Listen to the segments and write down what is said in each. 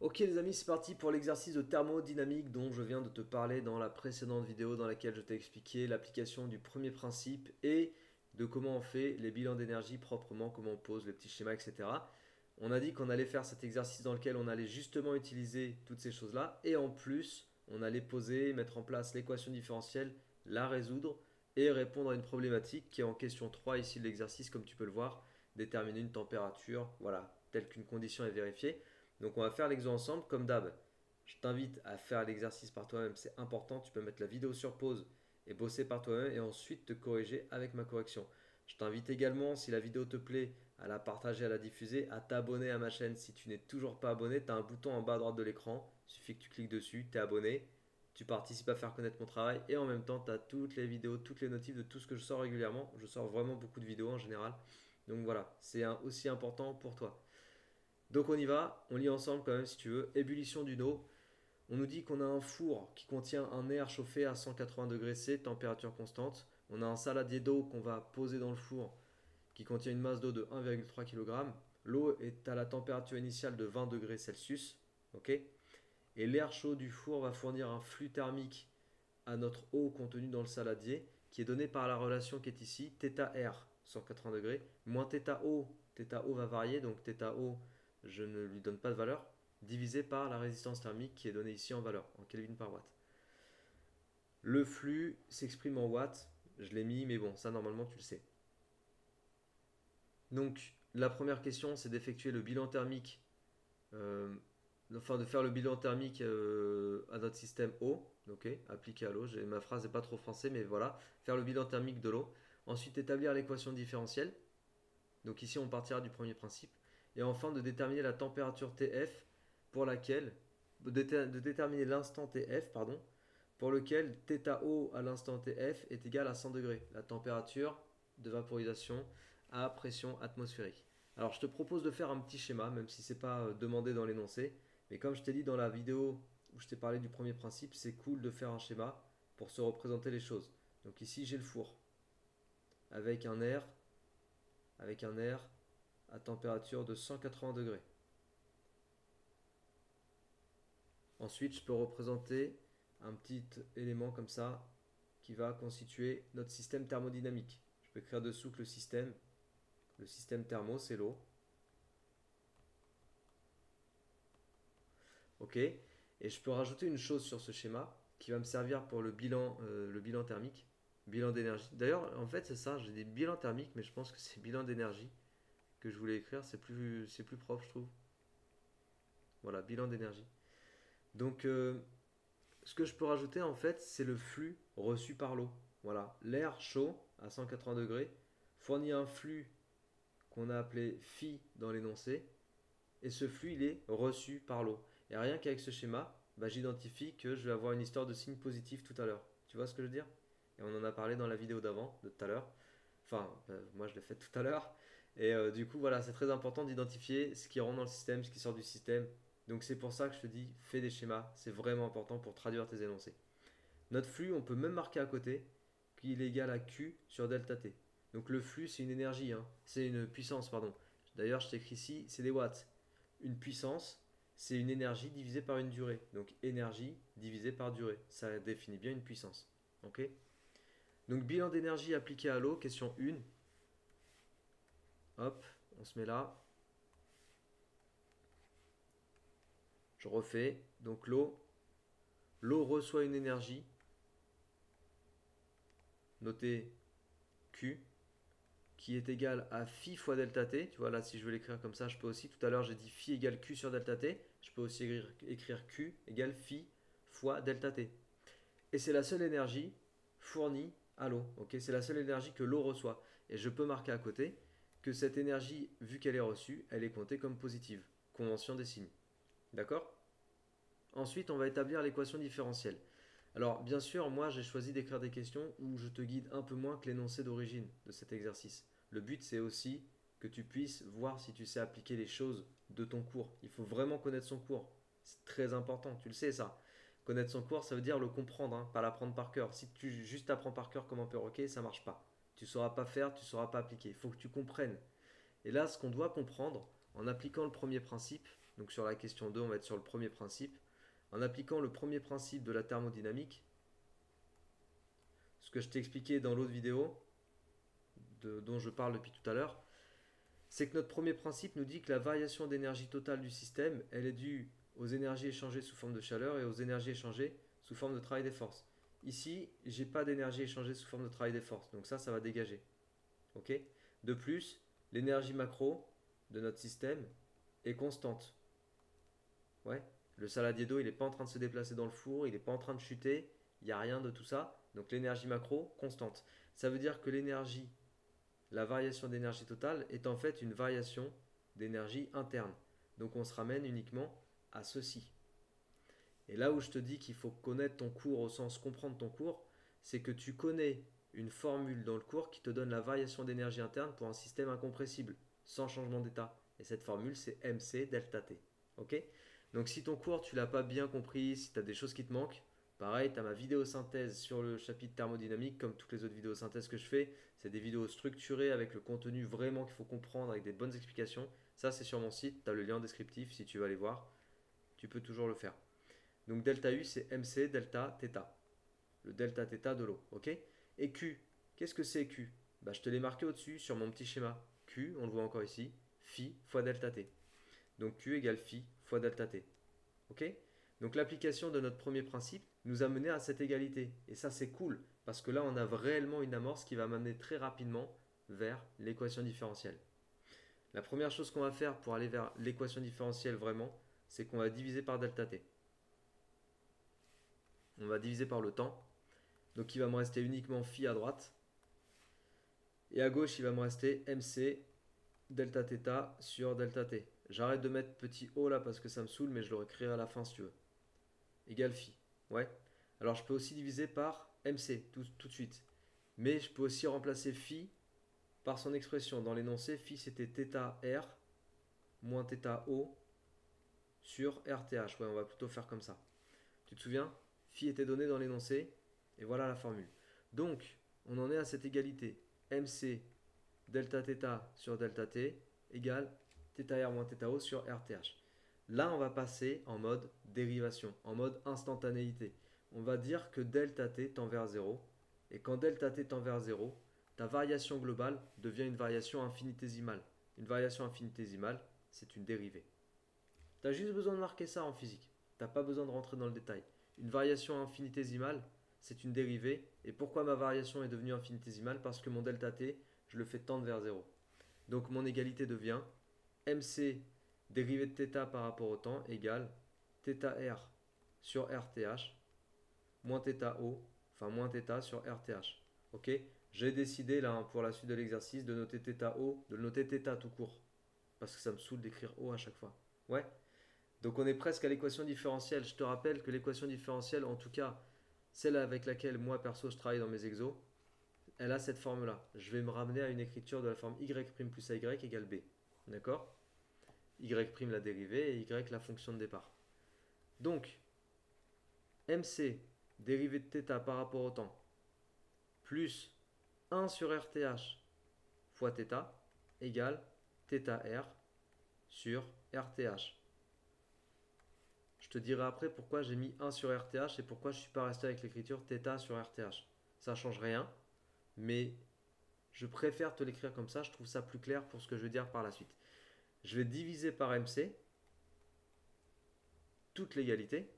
Ok les amis, c'est parti pour l'exercice de thermodynamique dont je viens de te parler dans la précédente vidéo dans laquelle je t'ai expliqué l'application du premier principe et de comment on fait les bilans d'énergie proprement, comment on pose les petits schémas, etc. On a dit qu'on allait faire cet exercice dans lequel on allait justement utiliser toutes ces choses-là et en plus on allait poser, mettre en place l'équation différentielle, la résoudre et répondre à une problématique qui est en question 3 ici de l'exercice comme tu peux le voir, déterminer une température, voilà, telle qu'une condition est vérifiée. Donc on va faire l'exo ensemble, comme d'hab. Je t'invite à faire l'exercice par toi-même, c'est important. Tu peux mettre la vidéo sur pause et bosser par toi-même et ensuite te corriger avec ma correction. Je t'invite également, si la vidéo te plaît, à la partager, à la diffuser, à t'abonner à ma chaîne. Si tu n'es toujours pas abonné, tu as un bouton en bas à droite de l'écran. Il suffit que tu cliques dessus, tu es abonné. Tu participes à faire connaître mon travail et en même temps, tu as toutes les vidéos, toutes les notifs de tout ce que je sors régulièrement. Je sors vraiment beaucoup de vidéos en général. Donc voilà, c'est aussi important pour toi. Donc on y va, on lit ensemble quand même si tu veux. Ébullition d'une eau. On nous dit qu'on a un four qui contient un air chauffé à 180 degrés C, température constante. On a un saladier d'eau qu'on va poser dans le four qui contient une masse d'eau de 1,3 kg. L'eau est à la température initiale de 20 degrés Celsius. Ok. Et l'air chaud du four va fournir un flux thermique à notre eau contenue dans le saladier qui est donné par la relation qui est ici, θR 180 degrés, moins θO. θO va varier, donc θO, je ne lui donne pas de valeur, divisé par la résistance thermique qui est donnée ici en valeur, en Kelvin par watt. Le flux s'exprime en watts, je l'ai mis, mais bon, ça normalement tu le sais. Donc la première question, c'est d'effectuer le bilan thermique, euh, enfin de faire le bilan thermique à notre système eau, ok, appliqué à l'eau. Ma phrase n'est pas trop français, mais voilà, faire le bilan thermique de l'eau. Ensuite, établir l'équation différentielle. Donc ici, on partira du premier principe. Et enfin, de déterminer la température TF pour laquelle, de déterminer l'instant TF, pardon, pour lequel θO à l'instant TF est égal à 100 degrés, la température de vaporisation à pression atmosphérique. Alors je te propose de faire un petit schéma, même si ce n'est pas demandé dans l'énoncé, mais comme je t'ai dit dans la vidéo où je t'ai parlé du premier principe, c'est cool de faire un schéma pour se représenter les choses. Donc ici j'ai le four avec un air, avec un air à température de 180 degrés. Ensuite, je peux représenter un petit élément comme ça qui va constituer notre système thermodynamique. Je peux écrire dessous que le système thermo, c'est l'eau. Ok. Et je peux rajouter une chose sur ce schéma qui va me servir pour le bilan thermique, bilan d'énergie. D'ailleurs, en fait, c'est ça, j'ai des bilans thermiques, mais je pense que c'est bilan d'énergie que je voulais écrire. C'est plus propre, je trouve. Voilà, bilan d'énergie. Donc, ce que je peux rajouter en fait, c'est le flux reçu par l'eau. Voilà, l'air chaud à 180 degrés fournit un flux qu'on a appelé phi dans l'énoncé, et ce flux il est reçu par l'eau. Et rien qu'avec ce schéma, bah, j'identifie que je vais avoir une histoire de signe positif tout à l'heure. Tu vois ce que je veux dire? Et on en a parlé dans la vidéo d'avant, de tout à l'heure. Enfin, moi je l'ai fait tout à l'heure. Et du coup, voilà, c'est très important d'identifier ce qui rentre dans le système, ce qui sort du système. Donc c'est pour ça que je te dis, fais des schémas, c'est vraiment important pour traduire tes énoncés. Notre flux, on peut même marquer à côté qu'il est égal à Q sur delta T. Donc le flux, c'est une énergie, hein. C'est une puissance, pardon. D'ailleurs, je t'écris ici, c'est des watts. Une puissance, c'est une énergie divisée par une durée. Donc énergie divisée par durée. Ça définit bien une puissance. Ok. Donc bilan d'énergie appliqué à l'eau, question 1. Hop, on se met là. Je refais. Donc l'eau reçoit une énergie, notée Q, qui est égale à phi fois delta t. Tu vois, là, si je veux l'écrire comme ça, je peux aussi. Tout à l'heure, j'ai dit phi égale Q sur delta t. Je peux aussi écrire Q égale phi fois delta t. Et c'est la seule énergie fournie à l'eau. Okay, c'est la seule énergie que l'eau reçoit. Et je peux marquer à côté que cette énergie, vu qu'elle est reçue, elle est comptée comme positive. Convention des signes. D'accord? Ensuite, on va établir l'équation différentielle. Alors, bien sûr, moi, j'ai choisi d'écrire des questions où je te guide un peu moins que l'énoncé d'origine de cet exercice. Le but, c'est aussi que tu puisses voir si tu sais appliquer les choses de ton cours. Il faut vraiment connaître son cours. C'est très important, tu le sais ça. Connaître son cours, ça veut dire le comprendre, hein, pas l'apprendre par cœur. Si tu juste apprends par cœur comme un perroquet, ça marche pas. Tu sauras pas faire, tu sauras pas appliquer. Il faut que tu comprennes. Et là, ce qu'on doit comprendre, en appliquant le premier principe, Donc sur la question 2, on va être sur le premier principe. En appliquant le premier principe de la thermodynamique, ce que je t'ai expliqué dans l'autre vidéo, dont je parle depuis tout à l'heure, c'est que notre premier principe nous dit que la variation d'énergie totale du système, elle est due aux énergies échangées sous forme de chaleur et aux énergies échangées sous forme de travail des forces. Ici, j'ai pas d'énergie échangée sous forme de travail des forces, donc ça va dégager. Ok. De plus, l'énergie macro de notre système est constante. Ouais. Le saladier d'eau, il n'est pas en train de se déplacer dans le four, il n'est pas en train de chuter, il n'y a rien de tout ça. Donc l'énergie macro, constante. Ça veut dire que l'énergie, la variation d'énergie totale, est en fait une variation d'énergie interne. Donc on se ramène uniquement à ceci. Et là où je te dis qu'il faut connaître ton cours au sens comprendre ton cours, c'est que tu connais une formule dans le cours qui te donne la variation d'énergie interne pour un système incompressible, sans changement d'état. Et cette formule, c'est MC delta T. Ok. Donc si ton cours, tu l'as pas bien compris, si tu as des choses qui te manquent, pareil, tu as ma vidéo synthèse sur le chapitre thermodynamique, comme toutes les autres vidéos synthèse que je fais. C'est des vidéos structurées avec le contenu vraiment qu'il faut comprendre, avec des bonnes explications. Ça, c'est sur mon site, tu as le lien descriptif si tu veux aller voir. Tu peux toujours le faire. Donc delta U, c'est MC delta θ. Le delta θ de l'eau. Ok. Et Q, qu'est-ce que c'est Q? Je te l'ai marqué au-dessus sur mon petit schéma. Q, on le voit encore ici, phi fois delta T. Donc Q égale phi fois delta T. Ok. Donc l'application de notre premier principe nous a mené à cette égalité. Et ça, c'est cool, parce que là, on a réellement une amorce qui va m'amener très rapidement vers l'équation différentielle. La première chose qu'on va faire pour aller vers l'équation différentielle vraiment, c'est qu'on va diviser par delta T. On va diviser par le temps. Donc il va me rester uniquement phi à droite. Et à gauche, il va me rester MC delta θ sur delta T. J'arrête de mettre petit o là parce que ça me saoule, mais je le réécrirai à la fin si tu veux. Égal phi. Ouais. Alors je peux aussi diviser par MC tout de suite. Mais je peux aussi remplacer phi par son expression. Dans l'énoncé, phi c'était θr moins θo sur RTH. Ouais, on va plutôt faire comme ça. Tu te souviens? Phi était donné dans l'énoncé. Et voilà la formule. Donc, on en est à cette égalité. MC delta θ sur delta T égale θr moins θo sur RTH. Là, on va passer en mode dérivation, en mode instantanéité. On va dire que delta T tend vers 0. Et quand delta T tend vers 0, ta variation globale devient une variation infinitésimale. Une variation infinitésimale, c'est une dérivée. Tu as juste besoin de marquer ça en physique. Tu n'as pas besoin de rentrer dans le détail. Une variation infinitésimale, c'est une dérivée. Et pourquoi ma variation est devenue infinitésimale? Parce que mon delta T, je le fais tendre vers 0. Donc mon égalité devient MC dérivée de θ par rapport au temps égale θr sur RTH moins θo, enfin moins θ sur RTH. Ok. J'ai décidé là pour la suite de l'exercice de noter θo, de noter θ tout court. Parce que ça me saoule d'écrire O à chaque fois. Ouais. Donc on est presque à l'équation différentielle. Je te rappelle que l'équation différentielle, en tout cas celle avec laquelle moi perso je travaille dans mes exos, elle a cette forme-là. Je vais me ramener à une écriture de la forme y' plus ay égale b. D'accord? Y' la dérivée et y la fonction de départ. Donc, MC, dérivée de θ par rapport au temps, plus 1 sur RTH fois θ égale θr sur RTH. Je te dirai après pourquoi j'ai mis 1 sur RTH et pourquoi je ne suis pas resté avec l'écriture θ sur RTH. Ça ne change rien, mais je préfère te l'écrire comme ça, je trouve ça plus clair pour ce que je veux dire par la suite. Je vais diviser par MC toute l'égalité.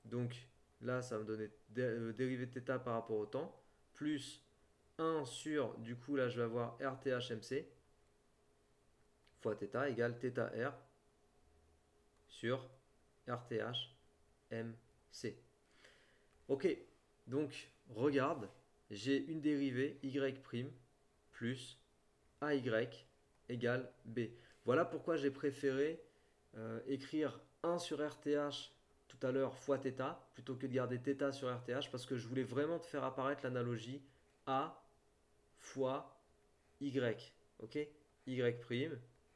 Donc là, ça va me donner dérivée de θ par rapport au temps, plus 1 sur, du coup là je vais avoir RTH MC fois θ égale θr sur RTH MC. Ok, donc regarde, j'ai une dérivée y' plus ay égale b. Voilà pourquoi j'ai préféré écrire 1 sur RTH tout à l'heure fois θ plutôt que de garder θ sur RTH parce que je voulais vraiment te faire apparaître l'analogie A fois Y. Ok, y'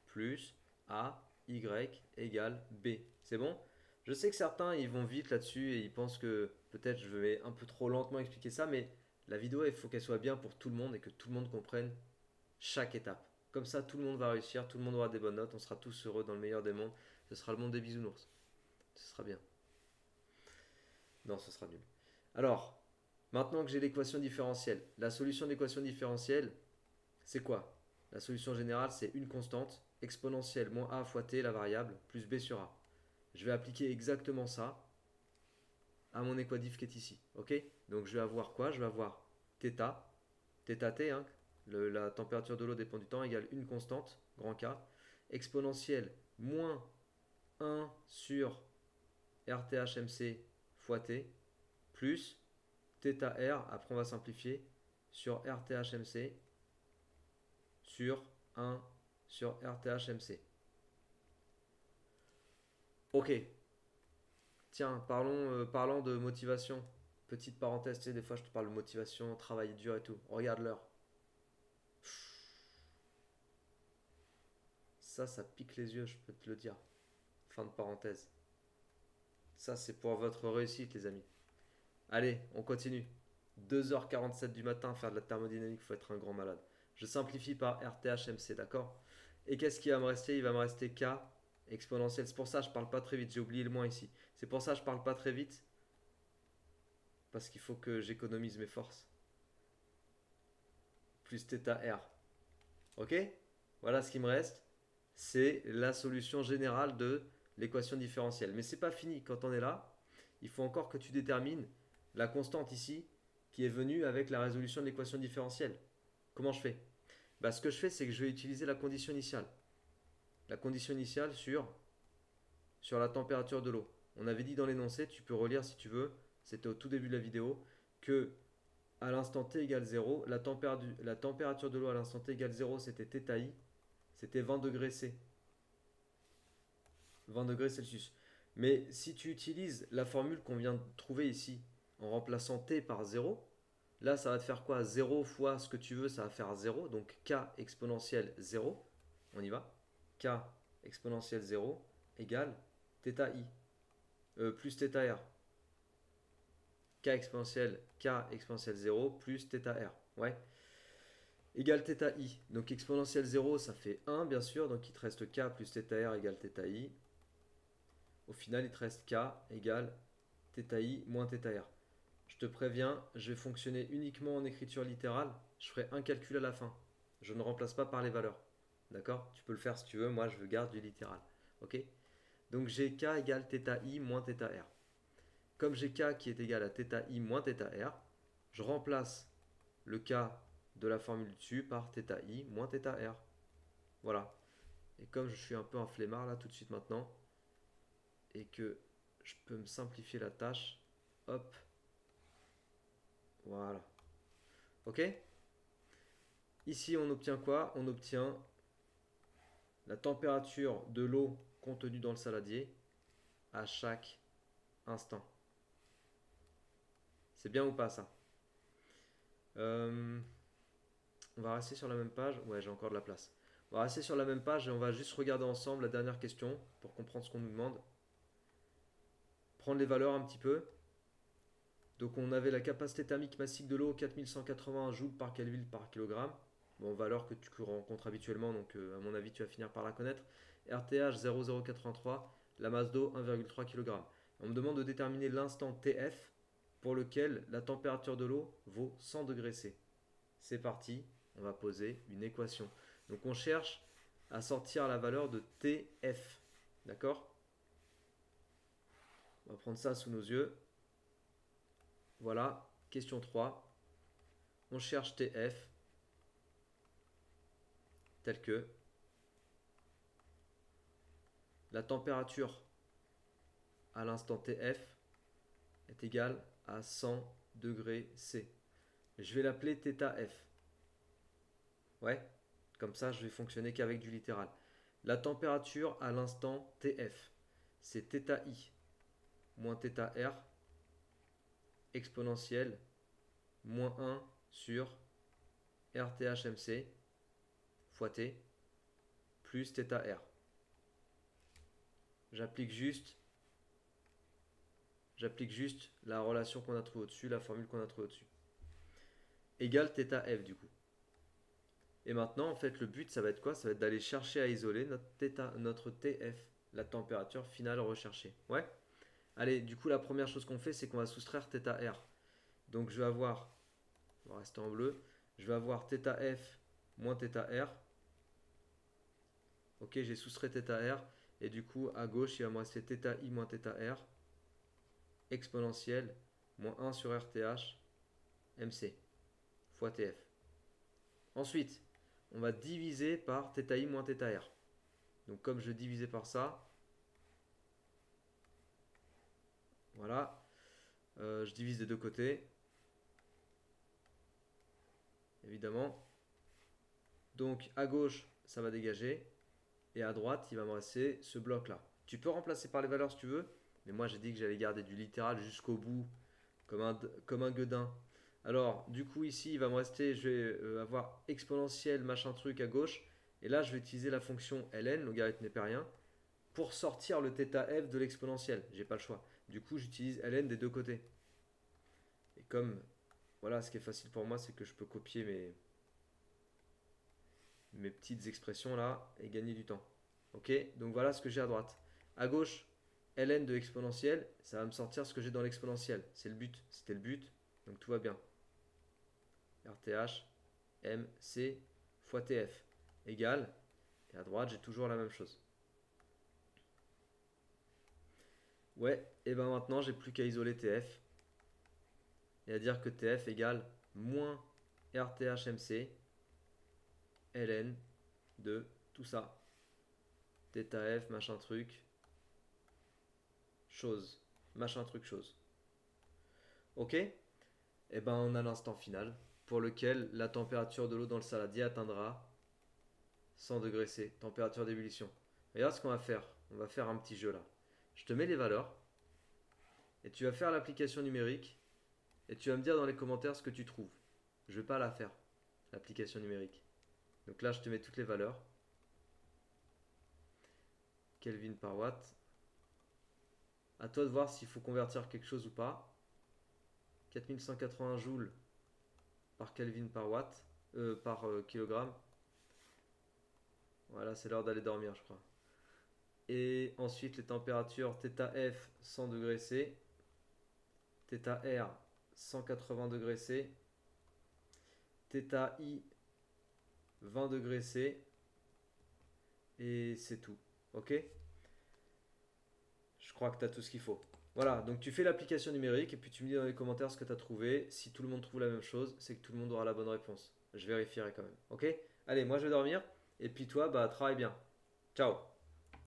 plus A, Y égale B. C'est bon? Je sais que certains ils vont vite là-dessus et ils pensent que peut-être je vais un peu trop lentement expliquer ça, mais la vidéo il faut qu'elle soit bien pour tout le monde et que tout le monde comprenne chaque étape. Comme ça, tout le monde va réussir, tout le monde aura des bonnes notes, on sera tous heureux dans le meilleur des mondes. Ce sera le monde des bisounours. Ce sera bien. Non, ce sera nul. Alors, maintenant que j'ai l'équation différentielle, la solution de l'équation différentielle, c'est quoi? La solution générale, c'est une constante exponentielle moins a fois t, la variable, plus b sur a. Je vais appliquer exactement ça à mon équadif qui est ici. Ok? Donc je vais avoir quoi? Je vais avoir θ, θt, hein, la température de l'eau dépend du temps, égale une constante, grand K, exponentielle moins 1 sur RTHMC fois T, plus θr, après on va simplifier, sur RTHMC sur 1 sur RTHMC. Ok. Tiens, parlons de motivation. Petite parenthèse, tu sais, des fois je te parle de motivation, travail dur et tout. Regarde l'heure. Ça pique les yeux, je peux te le dire. Fin de parenthèse. Ça, c'est pour votre réussite, les amis. Allez, on continue. 2h47 du matin, faire de la thermodynamique, il faut être un grand malade. Je simplifie par RTHMC, d'accord? Et qu'est-ce qui va me rester? Il va me rester K exponentielle. C'est pour ça que je parle pas très vite, j'ai oublié le moins ici. C'est pour ça que je parle pas très vite, parce qu'il faut que j'économise mes forces. Plus θr. Ok? Voilà ce qui me reste. C'est la solution générale de l'équation différentielle. Mais c'est pas fini. Quand on est là, il faut encore que tu détermines la constante ici qui est venue avec la résolution de l'équation différentielle. Comment je fais? Bah, ce que je fais, c'est que je vais utiliser la condition initiale. La condition initiale sur la température de l'eau. On avait dit dans l'énoncé, tu peux relire si tu veux, c'était au tout début de la vidéo, que à l'instant t égale 0, la température de l'eau à l'instant t égale 0, c'était θi, c'était 20 degrés C. 20 degrés Celsius. Mais si tu utilises la formule qu'on vient de trouver ici, en remplaçant t par 0, là ça va te faire quoi? 0 fois ce que tu veux, ça va faire 0, donc k exponentielle 0, on y va, k exponentielle 0 égale θi, plus θr. K exponentielle 0 plus θr, ouais, égale θi. Donc exponentielle 0, ça fait 1 bien sûr, donc il te reste k plus θr égale θi. Au final, il te reste k égale θi moins θr. Je te préviens, je vais fonctionner uniquement en écriture littérale. Je ferai un calcul à la fin. Je ne remplace pas par les valeurs. D'accord? Tu peux le faire si tu veux. Moi, je garde du littéral. Ok? Donc, j'ai k égale θi moins θr. Comme j'ai k qui est égal à θi moins θr, je remplace le k de la formule dessus par θi moins θr. Voilà. Et comme je suis un peu un flemmard là tout de suite maintenant, et que je peux me simplifier la tâche, hop, voilà. Ok? Ici, on obtient quoi? On obtient la température de l'eau contenue dans le saladier à chaque instant. C'est bien ou pas ça? On va rester sur la même page. Ouais, j'ai encore de la place. On va rester sur la même page et on va juste regarder ensemble la dernière question pour comprendre ce qu'on nous demande. Prendre les valeurs un petit peu. Donc on avait la capacité thermique massique de l'eau 4181 joules par Kelvin par kilogramme. Bon, valeur que tu rencontres habituellement, donc à mon avis tu vas finir par la connaître. RTH 0,083, la masse d'eau 1,3 kg. On me demande de déterminer l'instant TF pour lequel la température de l'eau vaut 100 degrés C. C'est parti, on va poser une équation. Donc on cherche à sortir la valeur de TF. D'accord? On va prendre ça sous nos yeux. Voilà, question 3. On cherche TF tel que la température à l'instant TF est égale à 100 degrés C. Je vais l'appeler θF. Ouais, comme ça je vais fonctionner qu'avec du littéral. La température à l'instant TF, c'est θi moins θr exponentielle moins 1 sur RTHMC fois T plus θr. J'applique juste la relation qu'on a trouvée au-dessus, la formule qu'on a trouvée au-dessus. Égale θf du coup. Et maintenant, en fait, le but, ça va être quoi? Ça va être d'aller chercher à isoler notre TF. la température finale recherchée. Ouais. Allez, du coup, la première chose qu'on fait, c'est qu'on va soustraire θr. Donc, je vais avoir, on va rester en bleu, je vais avoir θf moins θr. Ok, j'ai soustrait θr. Et du coup, à gauche, il va me rester θi moins θr exponentielle moins 1 sur RTH MC fois TF. Ensuite, on va diviser par θi moins θr. Donc comme je divisais par ça, voilà, je divise des deux côtés, évidemment. Donc à gauche, ça va dégager, et à droite, il va me rester ce bloc-là. Tu peux remplacer par les valeurs si tu veux, mais moi j'ai dit que j'allais garder du littéral jusqu'au bout, comme un gueudin. Alors, du coup, ici, il va me rester, je vais avoir exponentielle machin truc à gauche, et là, je vais utiliser la fonction ln, logarithme népérien, pour sortir le θf de l'exponentielle. J'ai pas le choix. Du coup, j'utilise ln des deux côtés. Et comme, voilà, ce qui est facile pour moi, c'est que je peux copier mes petites expressions là et gagner du temps. Ok, donc voilà ce que j'ai à droite. À gauche, ln de exponentielle, ça va me sortir ce que j'ai dans l'exponentielle. C'est le but, c'était le but, donc tout va bien. RTH, MC fois TF égale, et à droite, j'ai toujours la même chose. Ouais, et ben maintenant, j'ai plus qu'à isoler TF et à dire que TF égale moins RTHMC ln de tout ça. θf, machin truc, chose, machin truc chose. Ok. Et ben on a l'instant final pour lequel la température de l'eau dans le saladier atteindra 100 degrés C, température d'ébullition. Regarde ce qu'on va faire. On va faire un petit jeu là. Je te mets les valeurs et tu vas faire l'application numérique et tu vas me dire dans les commentaires ce que tu trouves. Je ne vais pas la faire, l'application numérique. Donc là, je te mets toutes les valeurs. Kelvin par watt. À toi de voir s'il faut convertir quelque chose ou pas. 4180 joules par Kelvin par watt, par kilogramme. Voilà, c'est l'heure d'aller dormir, je crois. Et ensuite, les températures θF 100 degrés C, θR 180 degrés C, θI 20 degrés C, et c'est tout. Ok? Je crois que tu as tout ce qu'il faut. Voilà, donc tu fais l'application numérique et puis tu me dis dans les commentaires ce que tu as trouvé. Si tout le monde trouve la même chose, c'est que tout le monde aura la bonne réponse. Je vérifierai quand même. Ok? Allez, moi je vais dormir. Et puis toi, bah travaille bien. Ciao!